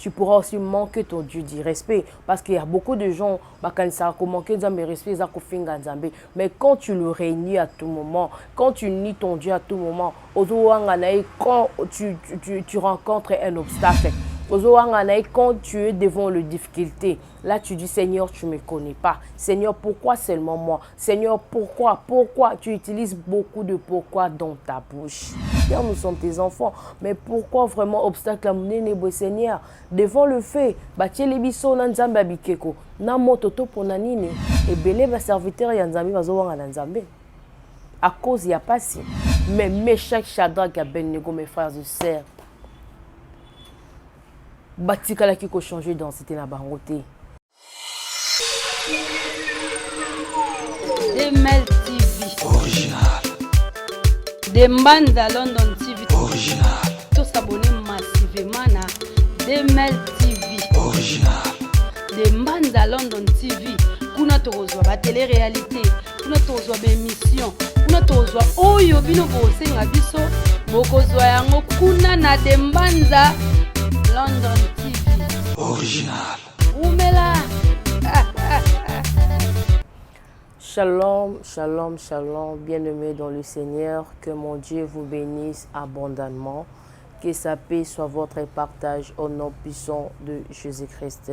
tu pourras aussi manquer ton Dieu du respect. Parce qu'il y a beaucoup de gens qui ont manqué de respect, mais quand tu le réunis à tout moment, quand tu nies ton Dieu à tout moment, quand tu rencontres un obstacle, quand tu es devant les difficultés, là tu dis Seigneur, tu ne me connais pas. Seigneur, pourquoi seulement moi? Seigneur, pourquoi tu utilises beaucoup de pourquoi dans ta bouche? Seigneur, nous sommes tes enfants, mais pourquoi vraiment obstacle à mener, Seigneur? Devant le fait, les biso na nzambe abikeko, na mototo ponanini, et belé ba serviteur ya nzambe bazowanga na nzambe. À cause il n'y a pas si. Mais Meshach, Shadrach, Abednego, mes frères et sœurs, batikala qui ko changer d'identité na bango te. Demel TV original. Dembanza London TV original. Tous s'abonner massivement na Demel TV original. Dembanza London TV. Kuna tozwa ba télé-réalité, kuna tozwa ba émission, kuna tozwa oyo bino bosenga biso, bokozwa yango kuna na Dembanza London TV original. Oumela. Shalom, shalom, shalom, bien-aimés dans le Seigneur, que mon Dieu vous bénisse abondamment, que sa paix soit votre partage au nom puissant de Jésus-Christ.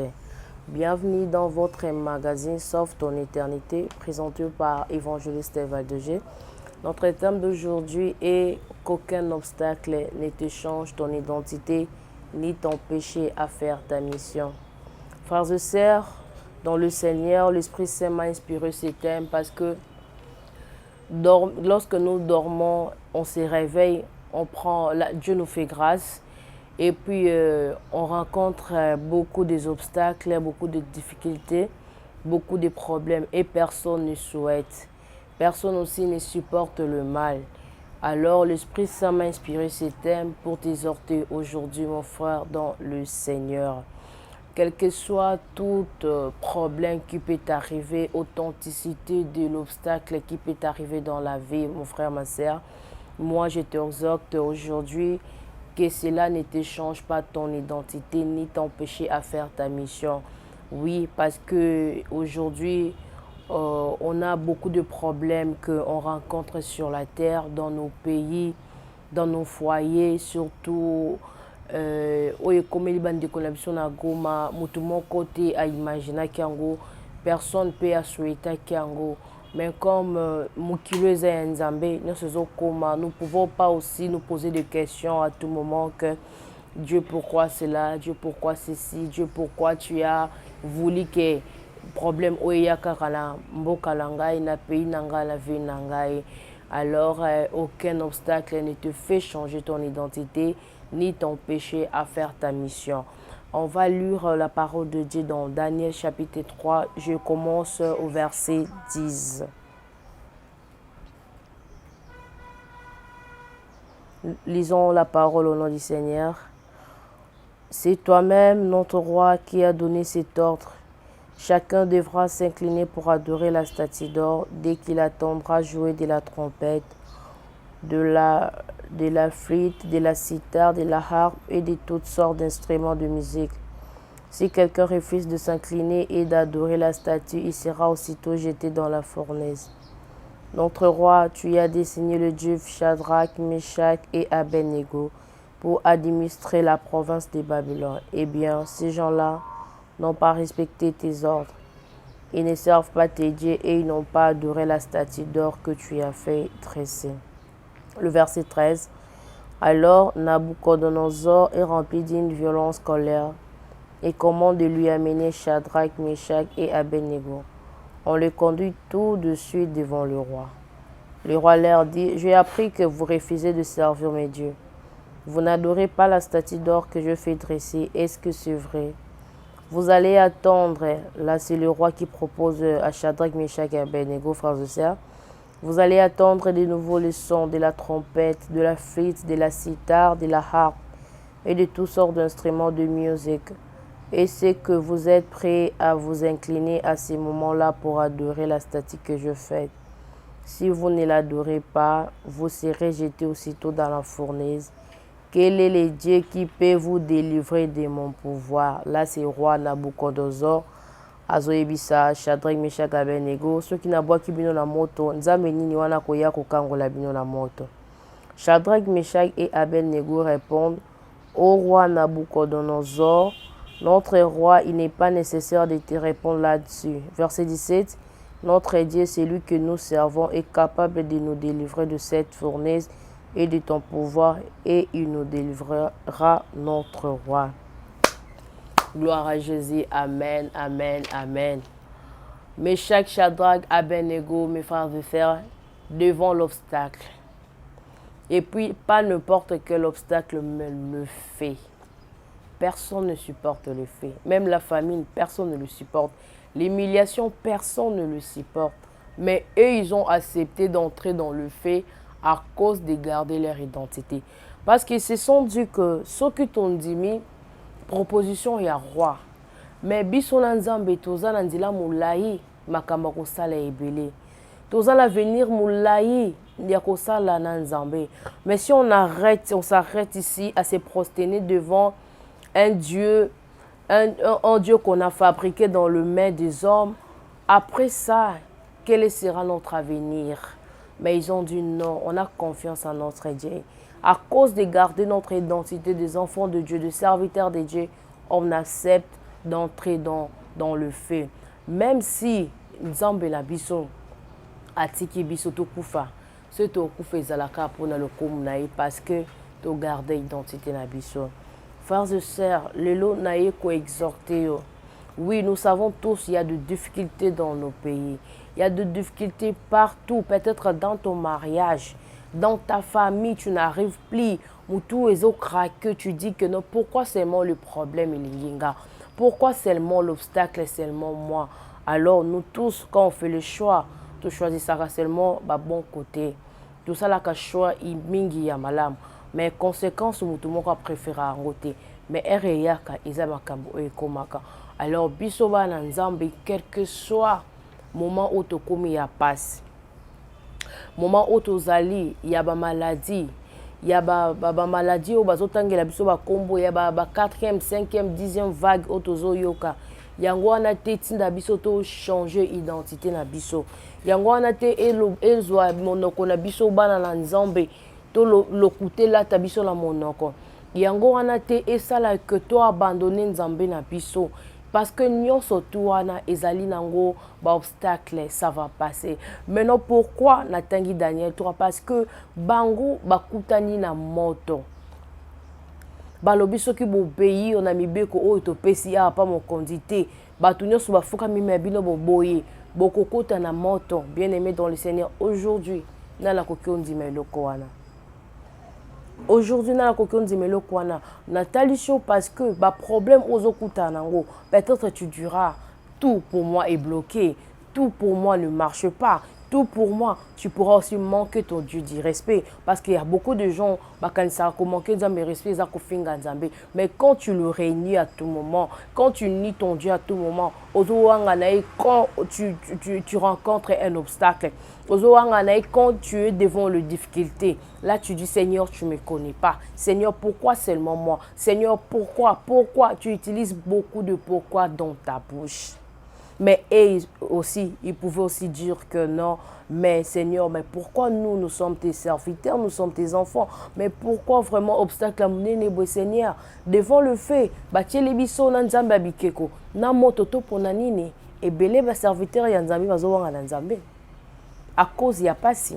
Bienvenue dans votre magazine Sauve ton éternité, présenté par Évangéliste Valdegé. Notre thème d'aujourd'hui est qu'aucun obstacle ne te change ton identité ni t'empêcher à faire ta mission. Frères et sœurs, dans le Seigneur, l'Esprit Saint m'a inspiré ce thème parce que lorsque nous dormons, on se réveille, Dieu nous fait grâce et puis on rencontre beaucoup d'obstacles, beaucoup de difficultés, beaucoup de problèmes et personne ne souhaite. Personne aussi ne supporte le mal. Alors l'Esprit Saint m'a inspiré ce thème pour t'exhorter aujourd'hui, mon frère, dans le Seigneur. Quel que soit tout problème qui peut t'arriver, authenticité de l'obstacle qui peut t'arriver dans la vie, mon frère, ma sœur, moi je t'exhorte aujourd'hui que cela ne te change pas ton identité ni t'empêcher à faire ta mission. Oui, parce que aujourd'hui, on a beaucoup de problèmes qu'on rencontre sur la terre, dans nos pays, dans nos foyers, surtout. Comme les bandes de collaboration à Goma, mon côté à imaginer qu'ango personne peut souhaiter qu'ango, mais comme Moukileuse et Nzambe, nous ne pouvons pas aussi nous poser des questions à tout moment que Dieu pourquoi cela, Dieu pourquoi ceci, Dieu pourquoi tu as voulu que problème oya kakala mboka langai na pays nanga la vie nangai. Alors aucun obstacle ne te fait changer ton identité ni t'empêcher à faire ta mission. On va lire la parole de Dieu dans Daniel chapitre 3. Je commence au verset 10. Lisons la parole au nom du Seigneur. C'est toi-même, notre roi, qui a donné cet ordre. Chacun devra s'incliner pour adorer la statue d'or dès qu'il attendra jouer de la trompette, de la flûte, de la cithare, de la harpe et de toutes sortes d'instruments de musique. Si quelqu'un refuse de s'incliner et d'adorer la statue, il sera aussitôt jeté dans la fournaise. Notre roi, tu as désigné le Dieu Shadrach, Meshach et Abednego pour administrer la province de Babylone. Eh bien, ces gens-là n'ont pas respecté tes ordres. Ils ne servent pas tes dieux et ils n'ont pas adoré la statue d'or que tu as fait dresser. Le verset 13. Alors Nabuchodonosor est rempli d'une violence colère et commande de lui amener Shadrach, Meshach et Abednego. On les conduit tout de suite devant le roi. Le roi leur dit, j'ai appris que vous refusez de servir mes dieux. Vous n'adorez pas la statue d'or que je fais dresser. Est-ce que c'est vrai? Vous allez attendre, là c'est le roi qui propose à Shadrach, Meshach et Abednego, frères et sœurs. Vous allez attendre de nouveaux le son de la trompette, de la flûte, de la cithare, de la harpe et de toutes sortes d'instruments de musique. Et c'est que vous êtes prêts à vous incliner à ces moments-là pour adorer la statue que je fais. Si vous ne l'adorez pas, vous serez jetés aussitôt dans la fournaise. Quel est le Dieu qui peut vous délivrer de mon pouvoir? Là, c'est roi Nabucodonosor. Azoyebisa Shadrach, Meshach, Abednego. Ceux qui n'aboient bino na moto, nzambe nini wana koya kokangola bino na moto. Shadrach, Meshach et Abednego répondent: Ô roi Nabucodonosor, notre roi, il n'est pas nécessaire de te répondre là-dessus. Verset 17. Notre Dieu, celui que nous servons, est capable de nous délivrer de cette fournaise et de ton pouvoir, et il nous délivrera notre roi. Gloire à Jésus. Amen, amen, amen. Meshach, Shadrach, Abednego, mes frères et sœurs, devant l'obstacle. Et puis, pas n'importe quel obstacle, mais le fait. Personne ne supporte le fait. Même la famine, personne ne le supporte. L'humiliation, personne ne le supporte. Mais eux, ils ont accepté d'entrer dans le fait à cause de garder leur identité. Parce qu'ils se sont dit que ce qui t'ont dit, proposition, il y a roi. Mais biso na nzambe toza na nzela mulayi makamba kosala ebele. Toza l'avenir mulayi ya kosala na nzambe. Mais si on s'arrête ici à se prosterner devant un Dieu, un Dieu qu'on a fabriqué dans le main des hommes, après ça, quel sera notre avenir? Mais ils ont dit non, on a confiance en notre Dieu. À cause de garder notre identité des enfants de Dieu, des serviteurs de Dieu, on accepte d'entrer dans le feu. Même si Nzambe la biso atiki biso to kufa, ce to kufa ezalaka pona le komunaï parce que to garder identité na biso. Frères et sœurs, le lot naïe ko exhorter. Oui, nous savons tous il y a de difficultés dans nos pays. Il y a de difficultés partout, peut-être dans ton mariage, dans ta famille, tu n'arrives plus. Moutou et craqueux, tu dis que non, pourquoi seulement le problème il y a? Pourquoi seulement l'obstacle est seulement moi? Alors nous tous, quand on fait le choix, tu choisis ça seulement bon côté. Tout ça là, choix il mingi ya malam. Mais conséquence, moutou moko préféré à côté. Mais ereyaka izabakambo ekomaka. Alors bisoba na nzambe, quel que soit moment où tu commis ya passe, moment où tu zali, il y a ba maladie. Il y a des maladies où bazotangela biso ba kombo ya ba 4e, 5e, 10e vague otozo yoka. Yango wana te tinda biso to changer identité na biso. Yango wana te elzwa monoko na biso bana na nzambe to lokuté la ta biso la monoko. Yango wana te esala que to abandonner nzambe na biso. Parce que nous surtout wana ezali nango ba obstacle ça va passer. Maintenant pourquoi natangi Daniel 3? Parce que bango bakutani na moto. Balobi soki bo pays on a mibeko o to pesi a pas mon condité. Batunyo so bafuka mime bino bo boye. Bokokota na moto. Bien-aimé dans le Seigneur, aujourd'hui na la kokyondi meloko wana. Aujourd'hui, na kokondi melo kwana Nathalie Show parce que ba problème aux okuta nango. Peut-être tu diras tout pour moi est bloqué, tout pour moi ne marche pas, tout pour moi tu pourras aussi manquer ton Dieu du respect parce qu'il y a beaucoup de gens quand ça manquer de respect ça kofinga nzambe. Mais quand tu le réunis à tout moment, quand tu nies ton Dieu à tout moment, quand tu rencontres un obstacle, quand tu es devant les difficultés, là tu dis Seigneur, tu ne me connais pas. Seigneur, pourquoi seulement moi? Seigneur, pourquoi tu utilises beaucoup de pourquoi dans ta bouche? Mais aussi, ils pouvaient aussi dire que non, mais Seigneur, mais pourquoi nous sommes tes serviteurs, nous sommes tes enfants? Mais pourquoi vraiment obstacle à mon Seigneur? Devant le fait, les biso na nzambe abikeko, na mototo ponanini, et belé ba serviteur ya nzambe bazowanga na nzambe. À cause ya pasi.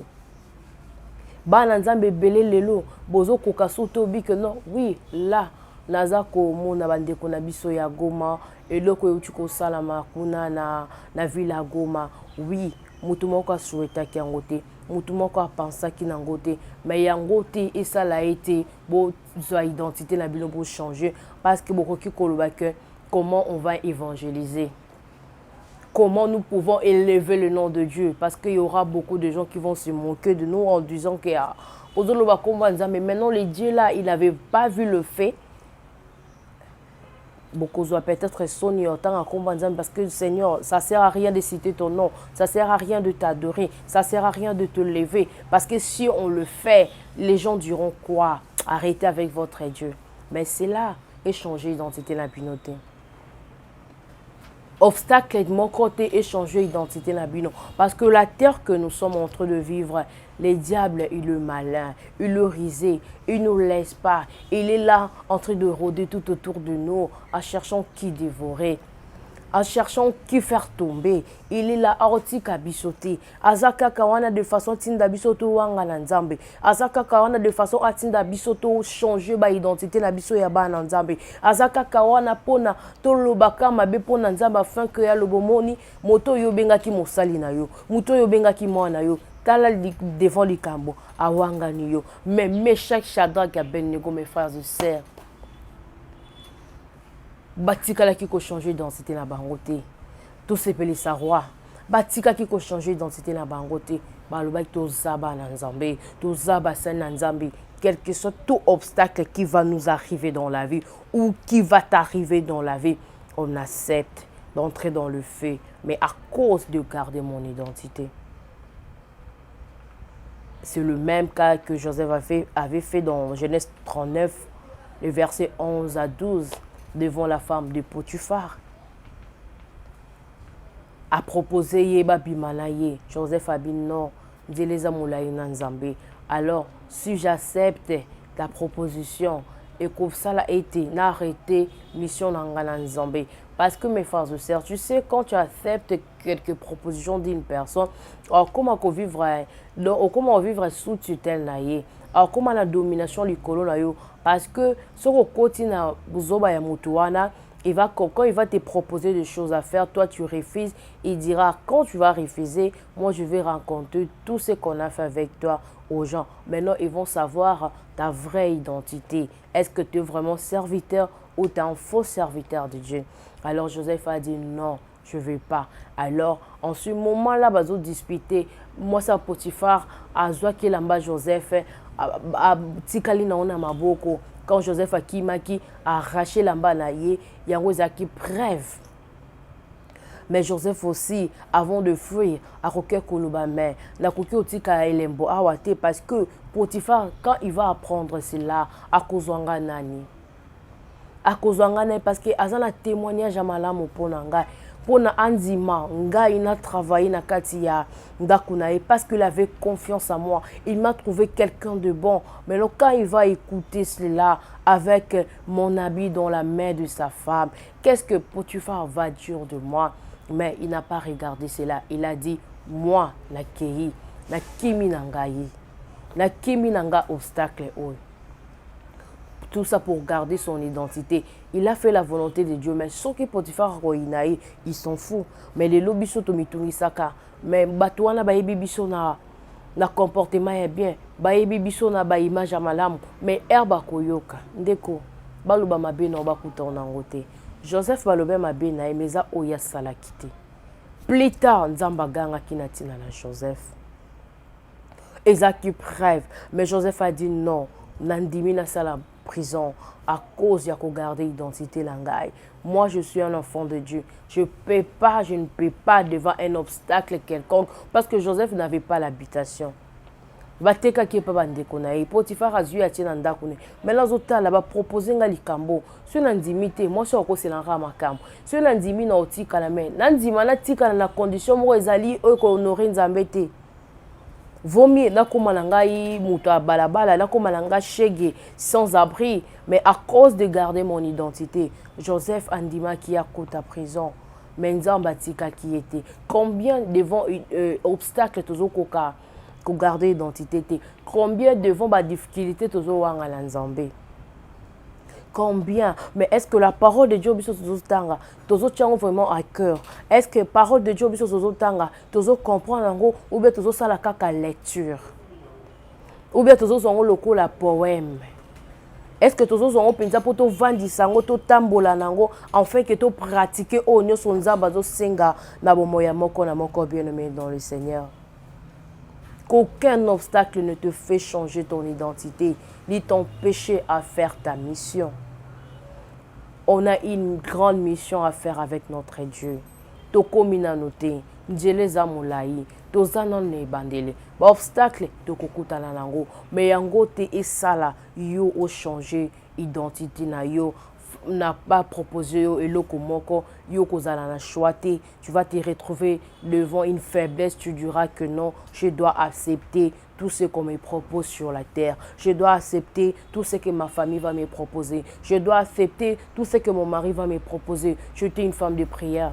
Ba na nzambe belé lelo, bozo kokaso tobi que non, oui, là, naza ko mona bandeko na biso ya Goma, eloko euti kosalama kuna na ville ya Goma. Oui, mutu moko asuetaki yango te, mutu moko apensaki nango te, mais yango te esala ete bo zwa identité na bino bo changer parce que bokoki koloba que comment on va évangéliser, comment nous pouvons élever le nom de Dieu, parce qu'il y aura beaucoup de gens qui vont se moquer de nous en disant que mais maintenant le Dieu là il n'avait pas vu le fait. Beaucoup doivent peut-être sonner autant à combattre parce que Seigneur, ça sert à rien de citer ton nom, ça sert à rien de t'adorer, ça sert à rien de te lever parce que si on le fait, les gens diront quoi? arrêtez avec votre Dieu. Mais c'est là, échanger identité la binoté. Obstacle de mon côté, échanger identité la bino. Parce que la terre que nous sommes en train de vivre, les diables, il est malin, il est risé, il ne nous laisse pas. Il est là en train de rôder tout autour de nous, en cherchant qui dévorer, en cherchant qui faire tomber. Il est là, arotika bisoté. Azaka kawana de façon tinda bisoto wanga na nzambe. Azaka kawana de façon atinda bisoto changer ba identité na biso ya ba na nzambe. Azaka kawana pona tolobaka mabe pona nzambe afin que ya lobomoni moto yo bengaki mosali na yo. Moto yo bengaki mwana yo. Tala devant likambo awanga ni yo. Mais Meshach, Shadrach, Abednego, mes frères et sœurs, batika qui ko changer d'identité na bangote tout sepeli sa roi batika qui ko changer d'identité na bangote baloba to zaba na nzambe to zaba sa na nzambe quel que soit tout obstacle qui va nous arriver dans la vie ou qui va t'arriver dans la vie, on accepte d'entrer dans le feu, mais à cause de garder mon identité. C'est le même cas que Joseph avait fait dans Genèse 39, le verset 11 à 12, devant la femme de Potiphar. A proposé Yeba Bimalaye. Joseph a dit non, alors si j'accepte ta proposition et que ça a été n'arrêter mission Nzambe. Parce que mes frères et sœurs, tu sais, quand tu acceptes quelques propositions d'une personne, alors comment vivre sous tutelle naïe, alors comment la domination du colon, parce que ce côté na buzoba ya mutuana, quand il va te proposer des choses à faire, toi tu refuses, il dira quand tu vas refuser, moi je vais rencontrer tout ce qu'on a fait avec toi aux gens. Maintenant ils vont savoir ta vraie identité. Est-ce que tu es vraiment serviteur ou tu es un faux serviteur de Dieu? Alors Joseph a dit non, je ne vais pas. Alors en ce moment-là, ils ont disputé. Moi c'est Potiphar, à Zoakilamba Joseph, à Tikalina on a maboko. Quand Joseph a arraché l'amba naïe, il y a une preuve. Mais Joseph aussi, avant de fuir, a roqué Kouloubamé, n'a coqué au tika elembo awate parce que Potiphar, quand il va apprendre cela, à Kozwanga nani. À Kozwanga nani parce que azana témoignage à malamu ponanga. Pona Anzima, nga il a travaillé na katia ndakunae parce qu'il avait confiance en moi. Il m'a trouvé quelqu'un de bon. Mais là, quand il va écouter cela avec mon habit dans la main de sa femme, qu'est-ce que Potiphar va dire de moi? Mais il n'a pas regardé cela. Il a dit, moi, na kei, na kimi nangayi, na kimi nanga obstacle oi. Tout ça pour garder son identité. Il a fait la volonté de Dieu, mais ceux qui Potiphar Roinaï, ils sont fous. Mais les lobbies sont au mitunisaka. Mais Batouana Baïbi Bisso na comportement est bien. Baïbi Bisso na ba image à malam. Mais Herba Koyoka, Ndeko, Baluba Mabe na Bakuta en angote. Joseph Balobé Mabe na Emeza Oya Salakite. Plus tard, Nzamba Ganga Kinatina na Joseph. Ezaki rêve. Mais Joseph a dit non. Nandimi na Salam. Prison à cause de garder l'identité langaï. Moi, je suis un enfant de Dieu. Je ne peux pas devant un obstacle quelconque parce que Joseph n'avait pas l'habitation. Bateka qui est pas bandé konaï. Potiphar a dû attirer un dakune. Mais là, autres là-bas proposer nga likambo. Si on indimité, moi je suis en ramakam. Si on indimi na otika la main, nandima na tika na condition mo ezali eko honorer nzambete. Vomi na komanangai muta balabala na komananga shege sans abri, mais à cause de garder mon identité, Joseph Andima qui a côté à prison, Menzamba tika qui était combien devant une obstacle toujours koka ko garder identité, combien devant ba difficulté toujours wanga lanzambe. Combien? Mais est-ce que la parole de Dieu biso tanga tozo tchango vraiment à cœur? Est-ce que la parole de Dieu biso tanga tozo comprendre ou bien tozo sala kaka lecture? Ou bien tozo zongo loko la poème? Est-ce que tozo zongo penza poto vandi sango to tambola nango enfin que to pratiquer o nyo sonza bazo senga na bomoya moko na moko bien-aimé dans le Seigneur? Qu'aucun obstacle ne te fait changer ton identité, ni t'empêcher à faire ta mission. On a une grande mission à faire avec notre Dieu. tokomi nano te nzela eza molai toza nano na ebandele baobstacle tokokutana nango me yango te esala yo ochange identité na yo n'a pas proposé yo eloko moko yo kozala na choix te tu vas te retrouver devant une faiblesse tu diras que non je dois accepter tout ce qu'on me propose sur la terre je dois accepter tout ce que ma famille va me proposer je dois accepter tout ce que mon mari va me proposer je suis une femme de prière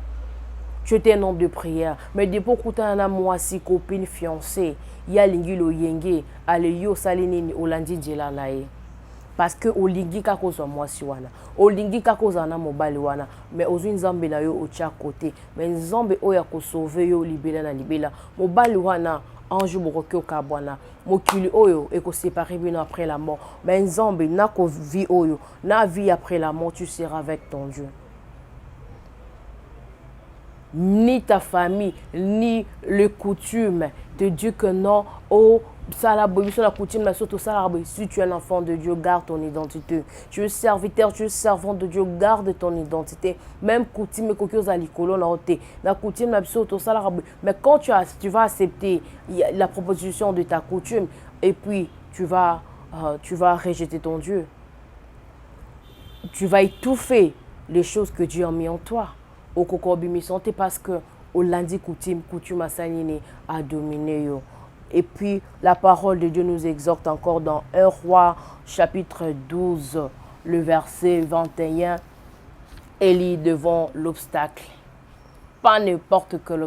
tu étais un homme de prière mais depuis que tu moi si copine fiancée ya lingi lo yenge ale yo salinini olandi djela nae parce que olingi kakozwa mwasi wana olingi kakozwa na mobali wana mais ozwi nzambe na yo otia côté mais nzambe oya ko sauver yo libela na libela mobali wana ange bokoki okabwana mokili oyo ekoséparer bino après la mort mais nzambe na ko vie oyo na vie après la mort tu seras avec ton Dieu ni ta famille ni les coutumes te disent que non oh ça la coutume la surtout ça si tu es un enfant de Dieu garde ton identité tu es serviteur tu es servant de Dieu garde ton identité même coutume kokyo za likolo na ote la coutume la surtout ça mais quand tu vas accepter la proposition de ta coutume et puis tu vas rejeter ton Dieu tu vas étouffer les choses que Dieu a mis en toi au kokobimi santé parce que au lundi coutume a dominé yo. Et puis la parole de Dieu nous exhorte encore dans 1 Roi chapitre 12 le verset 21 Élie devant l'obstacle pas n'importe quel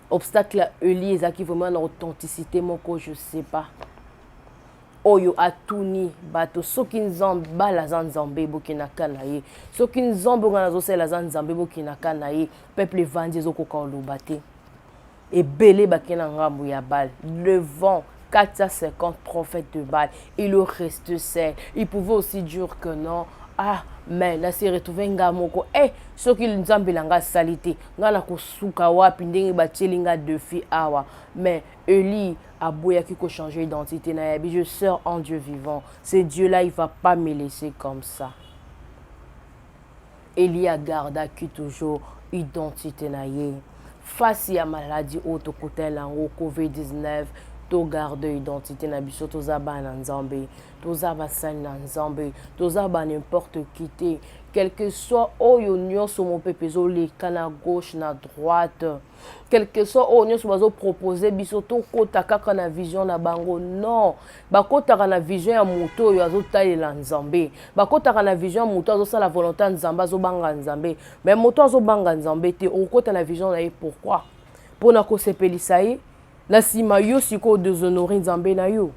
obstacle Élie ezaki vraiment dans authenticité moko je sais pas oyo atuni bato soki nzambe balaza nzambe bokinaka na ye soki nzambe ngana zosela za nzambe bokinaka na ye peuple evandi ezokoka oloba te ebele bakena ngambu ya Baal devant 450 prophètes de Baal il reste seul il pouvait aussi dire que non ah mais là c'est retrouvé ngamoko soki nzambe langa salite ngana kosuka wapi ndenge batielinga de fi awa mais Élie a boyaki ko changer d'identité na yabi je sers en Dieu vivant ce Dieu là il va pas me laisser comme ça Élie a gardé qui toujours identité na ye face à maladie auto côté la COVID-19 to garde identité na biso tozaba na nzambe tozaba sali na nzambe tozaba n'importe qui te quel que soit oyo nyonso mon pepezo leka na gauche na droite quel que soit oyo nyonso bazo proposer biso to kota kaka na vision na bango non bakotaka na vision ya moto oyo azotalela nzambe bakotaka na vision ya moto azosala volonté ya nzambe azobanga nzambe mais moto azobanga nzambe te okota na vision na ye pourquoi pona kosepelisa ye la sima yo siko déshonorer nzambe na yo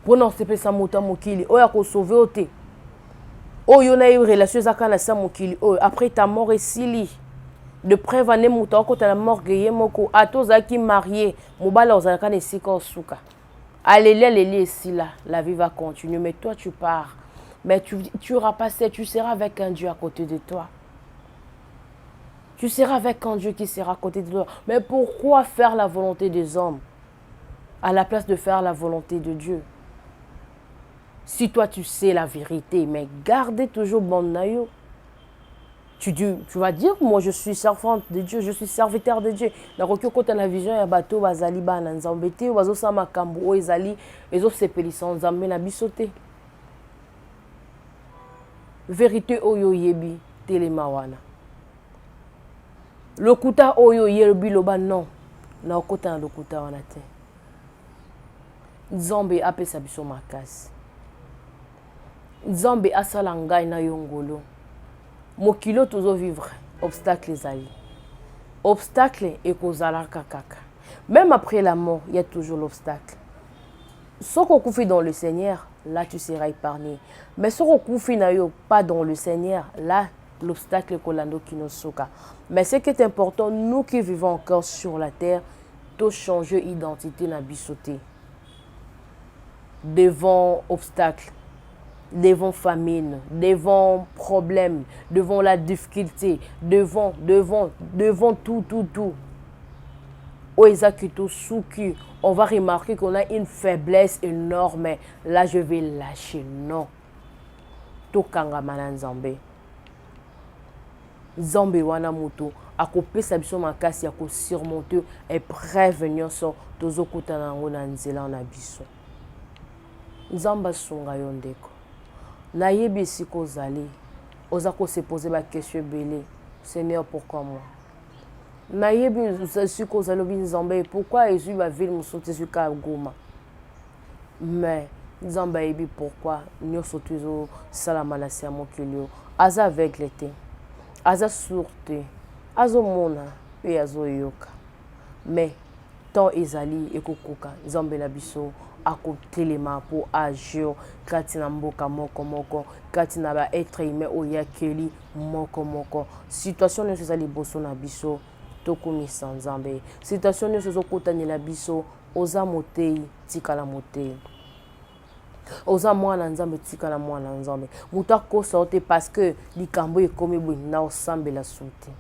pona sepelisa moto mokili oya ko sauver ote oyo na yo relation zaka na sa mokili oyo après ta mort esili de preuve ane moto akota na morgue ye moko atozaki marié mobala ozalaka na sika osuka aleli esila la vie va continuer mais toi tu pars mais tu auras passé tu seras avec un Dieu à côté de toi. Tu seras avec un Dieu qui sera à côté de toi. Mais pourquoi faire la volonté des hommes à la place de faire la volonté de Dieu? Si toi tu sais la vérité, mais gardez toujours bon naïo. Tu vas dire, moi je suis servante de Dieu, je suis serviteur de Dieu. Dans la vision, il y a bateau, bazali ba na nzambete, bazo sama kambu o ezali, ezo sepelisa nzambe na bisote. Vérité oyo yebi telemawana. Lokuta oyo yebi loba non na okota na lokuta wana te Nzambe apesa biso makasi Nzambe asala ngai na yongolo mokilo tozo vivre obstacle ezali obstacle ekozalaka kaka même après la mort il y a toujours l'obstacle soko kufi dans le Seigneur là tu seras épargné mais soko kufi na yo pas dans le Seigneur là l'obstacle kolando kinosoka. Mais ce qui est important, nous qui vivons encore sur la terre, de changer d'identité na bisoté. Devant obstacles, devant famine, devant problème, devant la difficulté, devant tout. On va remarquer qu'on a une faiblesse énorme. Là, je vais lâcher. Non. Tokanga mananzambe. nzambe wana moto akopesa biso makasi ya kosurmonter épreuve nyonso tozokutana yango na nzela na biso. Nzambe asunga yo ndeko. Nayebi esika ozali oza kosepose bakestion ebele. Seigneur, pourquoi moi? Nayebi esika ozali obi nzambe pourquoi ezwi bavile mosusu ezwi ka Goma. Mais nzambe ayebi pourquoi nyonso to ezosalama na se ya mokili oyo. Aza aveugle te, aza sourd te, azomona mpe azoyoka. Mais tant ezali ekokoka nzambe na biso akotelema po agir kati na mboka moko moko, kati na ba être humain oyo akeli moko moko. Situation nyonso ezali liboso na biso tokumisa nzambe. Situation nyonso ezokotanela biso oza motei tikala motei. Oza mwana nzambe tikala mwana nzambe. Moto akosa te parce que likambo ekomi boye na osambela soute.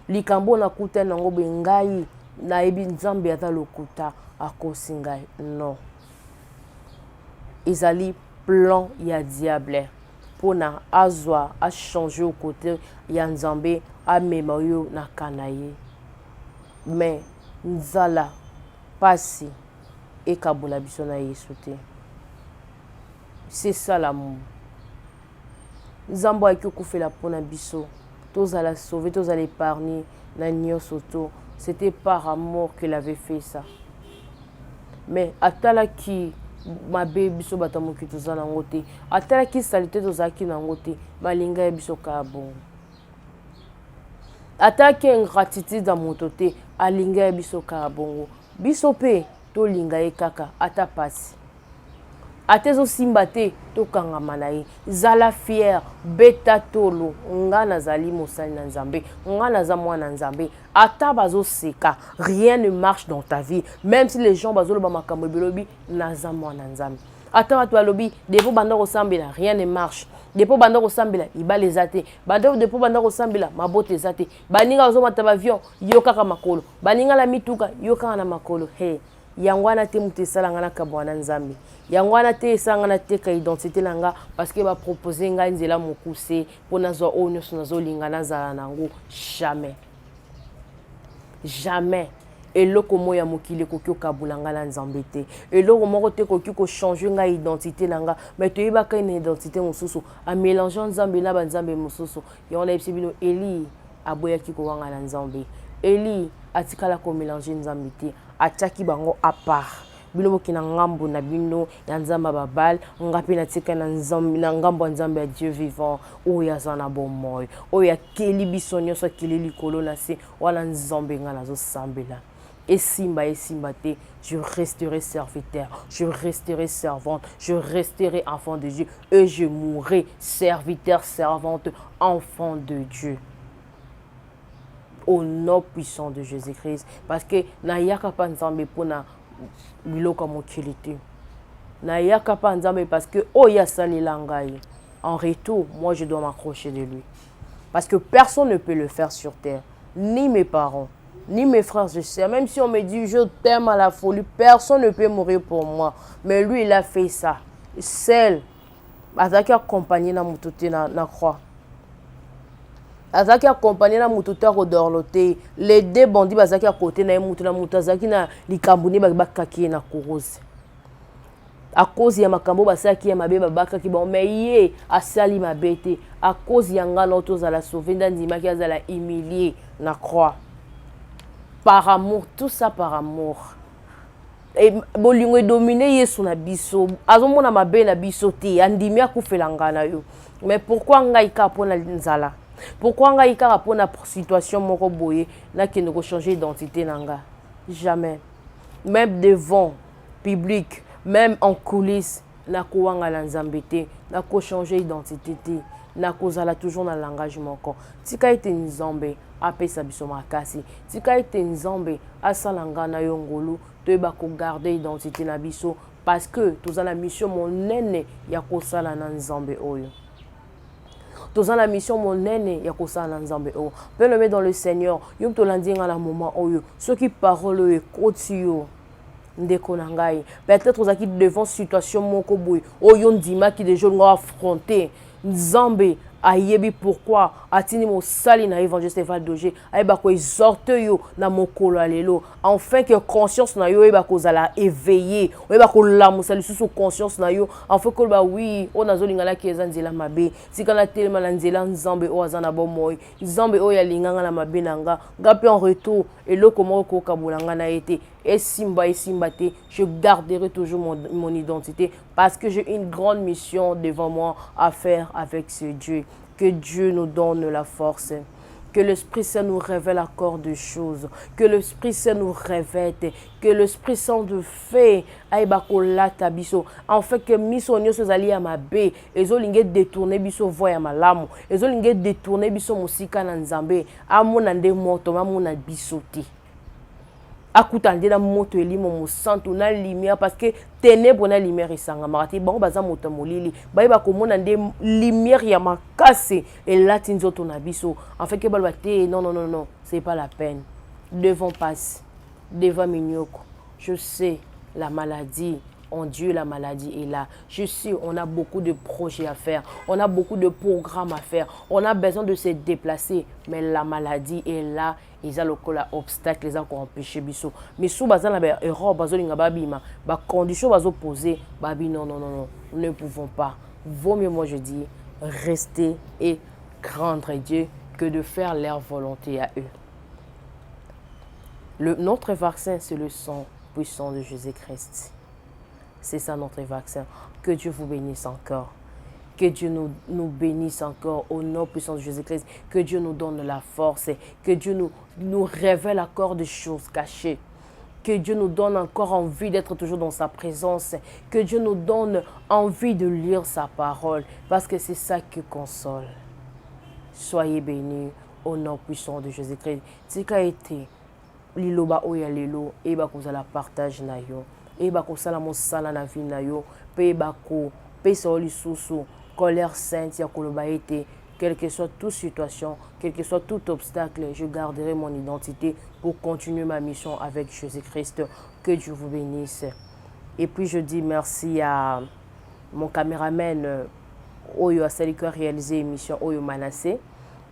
Likambo na kuta nango boye ngai nayebi nzambe ata lokuta akosi ngai. Non. Ezali plan ya diable pona azwa a changer au côté ya nzambe amema yo na kanaye. Mais nzala pasi ekabola biso na Yesu te. C'est ça l'amour. Nzambe aki okufela pona biso tozala sauver, tozala épargner na nyonso to. C'était par amour qu'il avait fait ça. Mais atala ki mabe biso batamoki tozala nango te, atala ki salite tozalaki nango te, malinga ya biso ka bon. Atala ki ingratitude ya moto te, alinga ya biso ka bongo. Biso pe to linga ye kaka ata pasi. Atezo simba te to kangama na ye. Zala fier, beta tolo, nga nazali mosali na nzambe, nga naza mwana nzambe. Ata bazo seka, rien ne marche dans ta vie. Même si les gens bazo loba makambo belobi, naza mwana nzambe. Ata batu balobi, depo banda kosambela, rien ne marche. Depo banda kosambela, ibale zate. Depo banda kosambela, mabote zate. Baninga bazo mata avion, yo kaka makolo. Baninga la mituka, yo kaka na makolo. Hey. Yangwana te mutesala ngana kabwana nzambe. Yangwana te esangana te ka identité nanga parce que ba proposer nga nzela mokuse pona zo onyo sonazo lingana zala nango jamais. Jamais. Eloko moya mokile koki okabulanga na nzambe te. Eloko moko te koki ko changer nga identité nanga mais to yebaka une identité mosusu a mélanger nzambe na ba nzambe mosusu. Yona ebisibilo Eli aboya ki ko wanga na nzambe. Eli atikala ko mélanger nzambe te. Ataki bango à part. Bino kina ngambo na bino ya nzamba babal ngapi na tika na nzambe na ngambo nzambe ya Dieu vivant oya zana bomoy oya keli biso nyonso keli likolo na se wala nzambe nga nazo sambela esimba te, je resterai serviteur, je resterai servante, je resterai enfant de Dieu et je mourrai serviteur, servante, enfant de Dieu. Au nom puissant de Jésus-Christ. Parce que na yaka pa nzambe pona biloko mokili te. Na yaka pa nzambe parce que oya salila ngai. En retour, moi je dois m'accrocher de lui. Parce que personne ne peut le faire sur terre. Ni mes parents, ni mes frères et sœurs. Même si on me dit je t'aime à la folie, personne ne peut mourir pour moi. Mais lui, il a fait ça. Seul. Azaki accompagné na mutote na croix. Azaki accompagné na mutote rodorloté. Les deux bandits bazaki à côté na mutu na mutu azaki na likambuni bakaki na kurose. À cause ya makambo basaki ya mabe babakaki bon mais ye asali mabete à cause ya ngana tozala sauver ndandima ki azala humilier na croix. Par amour, tout ça par amour. Et bolingo dominé yesu na biso azomona mabe na biso te andimi akufela ngana yo. Mais pourquoi ngai ka pona nzala? Pourquoi ngai ka pona situation moko boye na ki ne ko changer identité nanga? Jamais. Même devant public, même en coulisses, na ko wanga na nzambe te, na ko changer identité te, na ko zala toujours na langage moko. Tika ite nzambe apesa biso makasi. Tika ite nzambe asalanga na yongolu to ba ko garder identité na biso parce que tous la mission monene ya ko sala na nzambe oyo. Tous la mission monene ya ko sala na nzambe oyo. Bien-aimé dans le Seigneur, yom to landinga na moment oyo. Ce qui parole e kotio ndeko na ngai. Peut-être aux qui devant situation moko boy oyo ndima qui déjà nga affronter nzambe ayebi pourquoi atini mosali na évangéliste Valdoger ayeba ko exhorte yo na mokolo lelo enfin que conscience na yo eba kozala éveillé oyeba ko lamusa lisusu conscience na yo enfin ko ba oui on azolingala ki ezanzela mabe sikana telema na nzela nzambe o azana bomoy nzambe o ya linganga na mabe nanga ngapi en retour eloko moko ko kabulanga na été et simba te je garderai toujours mon identité parce que j'ai une grande mission devant moi à faire avec ce Dieu. Que Dieu nous donne la force. Que l'Esprit Saint nous révèle encore de choses. Que l'Esprit Saint nous revête. Que l'Esprit Saint de fait aïbakola tabiso. En fait que misonio sozali ya mabe. Ezolinge détourner biso voya malamu. Ezolinge détourner biso musika na nzambe. Amona nde moto mamona bisote. Akutande na moto elimo mosantu na lumière parce que ténèbres na lumière esanga marati bango baza moto molili bayeba komona nde lumière ya makase elati nzoto na biso en fait que balba te non c'est pas la peine devant passe devant mignoko je sais la maladie en Dieu, la maladie est là. Je sais, on a beaucoup de projets à faire. On a beaucoup de programmes à faire. On a besoin de se déplacer. Mais la maladie est là. Ils ont le obstacle, ils ont empêché biso. Mais sous bazan la erreur, bazon linga babima, ba condition bazo poser, babi non, nous ne pouvons pas. Vaut mieux, moi je dis, rester et craindre Dieu que de faire leur volonté à eux. Notre vaccin, c'est le sang puissant de Jésus-Christ. C'est ça notre vaccin. Que Dieu vous bénisse encore. Que Dieu nous bénisse encore au nom puissant de Jésus-Christ. Que Dieu nous donne la force. Que Dieu nous révèle encore des choses cachées. Que Dieu nous donne encore envie d'être toujours dans sa présence. Que Dieu nous donne envie de lire sa parole. Parce que c'est ça qui console. Soyez bénis au nom puissant de Jésus-Christ. C'est qu'a été liloba oya lelo et ba ko la partage na yo. Et ba ko sala mosala na vie na yo pe ba ko pe so lisusu colère sainte ya koloba été quelle que soit toute situation, quel que soit tout obstacle, je garderai mon identité pour continuer ma mission avec Jésus-Christ. Que Dieu vous bénisse. Et puis je dis merci à mon caméraman Oyo Asali qui a réalisé l'émission Oyo Manassé.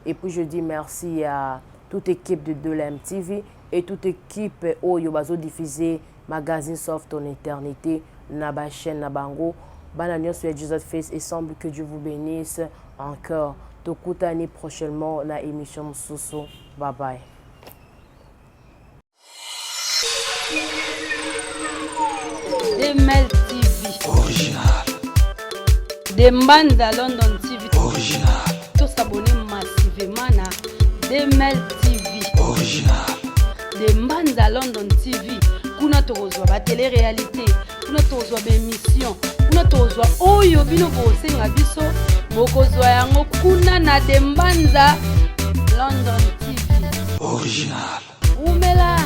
Et puis je dis merci à toute équipe de l'MTV et toute équipe Oyo Bazo diffusé Magazine Soft en éternité, Naba chaîne Nabango, Bananion sur Jesus Face et semble que Dieu vous bénisse encore. Tokutani prochainement la émission Soso. Bye bye. Demel TV. Original. Demanda London TV. Original. Tous s'abonner massivement à Demel TV. Original. Demanda London TV. Kuna tozwa ba télé-réalité, kuna tozwa ba émission, kuna tozwa oyo bino bosenga biso, mokozwa yango kuna na Dembanza London TV. Original. Umela